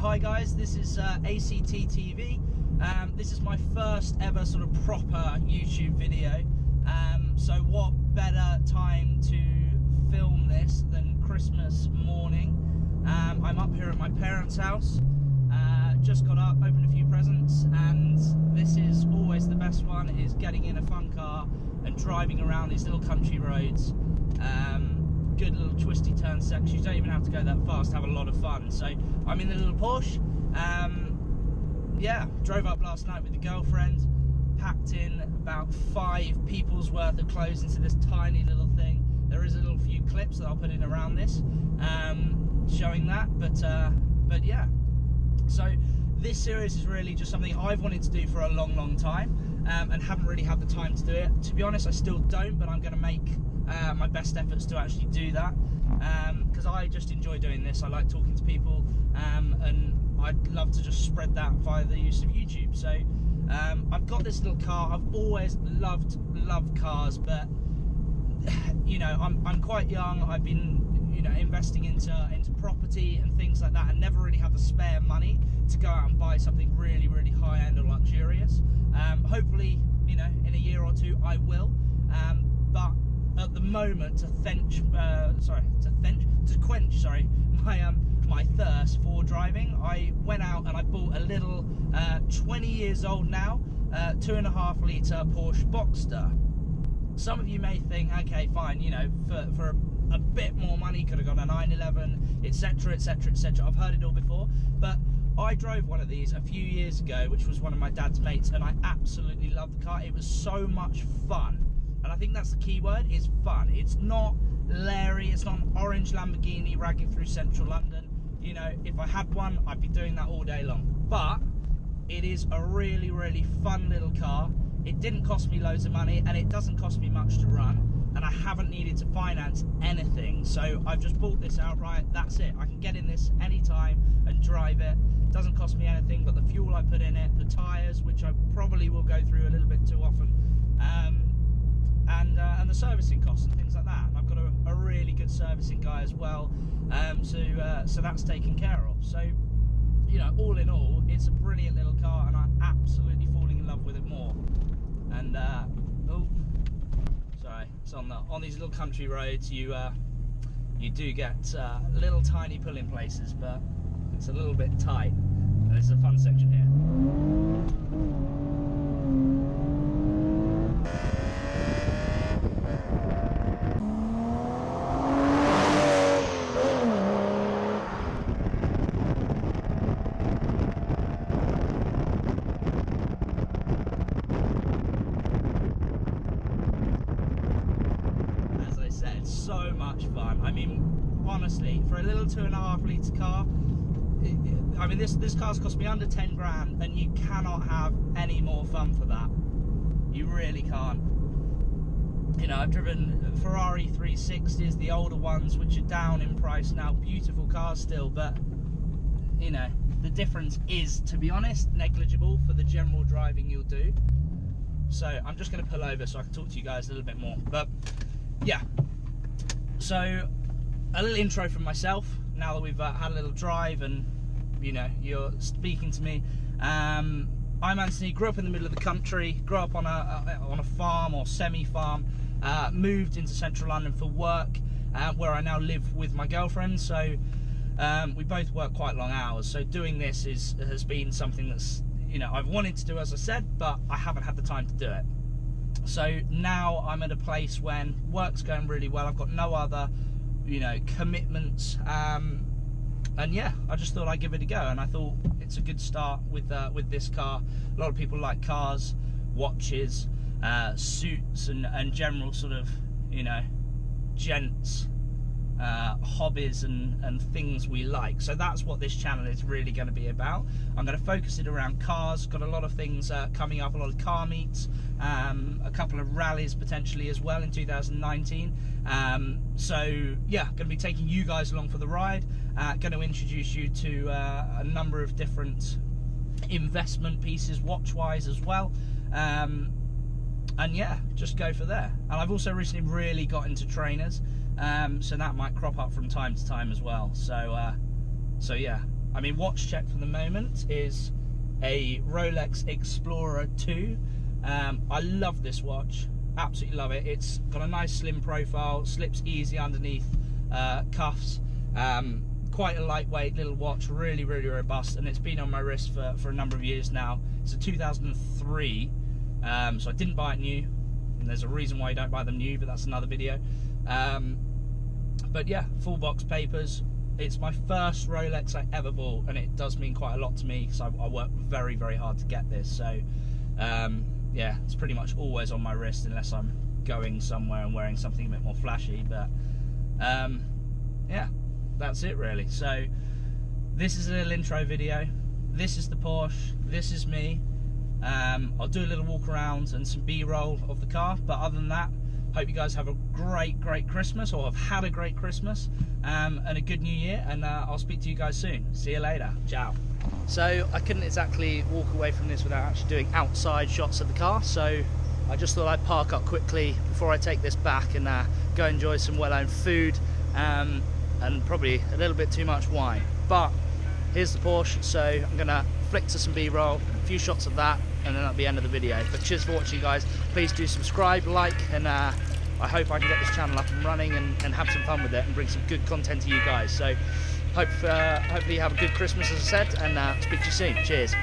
Hi guys, this is ACT TV. This is my first ever sort of proper YouTube video. So what better time to film this than Christmas morning? I'm up here at my parents' house. Just got up, opened a few presents, and this is always the best one, is getting in a fun car and driving around these little country roads. Good little twisty turn sections. You don't even have to go that fast, have a lot of fun. So I'm in the little Porsche. Yeah, drove up last night with the girlfriend, packed in about 5 people's worth of clothes into this tiny little thing. There is a little few clips that I'll put in around this, showing that, but yeah. So this series is really just something I've wanted to do for a long time, and haven't really had the time to do it. To be honest, I still don't, but I'm going to make my best efforts to actually do that, because I just enjoy doing this. I like talking to people, and I'd love to just spread that via the use of YouTube. So I've got this little car. I've always loved cars, but you know, I'm quite young. I've been, you know, investing into property and things like that, and never really had the spare money to go out and buy something really high-end or luxurious. Hopefully, you know, in a year or two I will, but at the moment, to quench my thirst for driving, I went out and I bought a little 20 years old now 2.5 litre Porsche Boxster. Some of you may think, okay, fine, you know, for a bit more money, could have got a 911, etc, etc, etc. I've heard it all before, but I drove one of these a few years ago, which was one of my dad's mates, and I absolutely loved the car. It was so much fun, and I think that's the key word, is fun. It's not Larry, it's not an orange Lamborghini ragging through central London. You know, if I had one, I'd be doing that all day long. But it is a really fun little car. It didn't cost me loads of money, and it doesn't cost me much to run, and I haven't needed to finance anything. So I've just bought this outright. That's it. I can get in this anytime and drive it. It doesn't cost me anything but the fuel I put in it, the tyres, which I probably will go through a little bit too often, and the servicing costs and things like that. And I've got a really good servicing guy as well, so that's taken care of. So, you know, all in all, it's a brilliant little car, and I'm absolutely falling in love with it more. And oh, sorry, it's on these little country roads. You do get little tiny pull-in places, but it's a little bit tight. And this is a fun section here. So much fun. I mean, honestly, for a little 2.5 litre car, I mean, this car's cost me under 10 grand, and you cannot have any more fun for that. You really can't. You know, I've driven Ferrari 360s, the older ones, which are down in price now, beautiful cars still, but you know, the difference is, to be honest, negligible for the general driving you'll do. So I'm just going to pull over so I can talk to you guys a little bit more. But yeah, so a little intro from myself now that we've had a little drive and, you know, you're speaking to me. I'm Anthony, grew up in the middle of the country, grew up on a farm or semi-farm, moved into central London for work, where I now live with my girlfriend. So we both work quite long hours, so doing this has been something that's, you know, I've wanted to do, as I said, but I haven't had the time to do it. So now I'm at a place when work's going really well. I've got no other, you know, commitments, and yeah, I just thought I'd give it a go, and I thought it's a good start with this car. A lot of people like cars, watches, suits, and general sort of, you know, gents hobbies and things we like. So that's what this channel is really going to be about. I'm going to focus it around cars. Got a lot of things coming up, a lot of car meets, a couple of rallies potentially as well in 2019. So yeah, going to be taking you guys along for the ride. Going to introduce you to a number of different investment pieces, watch wise as well. And yeah, just go for there. And I've also recently really got into trainers, so that might crop up from time to time as well. So yeah, I mean, watch check for the moment is a Rolex Explorer 2. I love this watch, absolutely love it. It's got a nice slim profile, slips easy underneath cuffs, quite a lightweight little watch, really robust, and it's been on my wrist for a number of years now. It's a 2003, so I didn't buy it new, and there's a reason why you don't buy them new, but that's another video. But yeah, full box papers. It's my first Rolex I ever bought, and it does mean quite a lot to me because I worked very hard to get this. So yeah, it's pretty much always on my wrist unless I'm going somewhere and wearing something a bit more flashy. But yeah, that's it really. So this is a little intro video. This is the Porsche, this is me. I'll do a little walk around and some B-roll of the car, but other than that, hope you guys have a great Christmas, or have had a great Christmas, and a good new year, and I'll speak to you guys soon. See you later. Ciao. So I couldn't exactly walk away from this without actually doing outside shots of the car, so I just thought I'd park up quickly before I take this back and go enjoy some well-owned food, and probably a little bit too much wine. But here's the Porsche, so I'm gonna flick to some B-roll, a few shots of that, and then that'll be the end of the video. But cheers for watching, guys. Please do subscribe, like, and I hope I can get this channel up and running and have some fun with it and bring some good content to you guys. So hopefully you have a good Christmas, as I said, and speak to you soon. Cheers.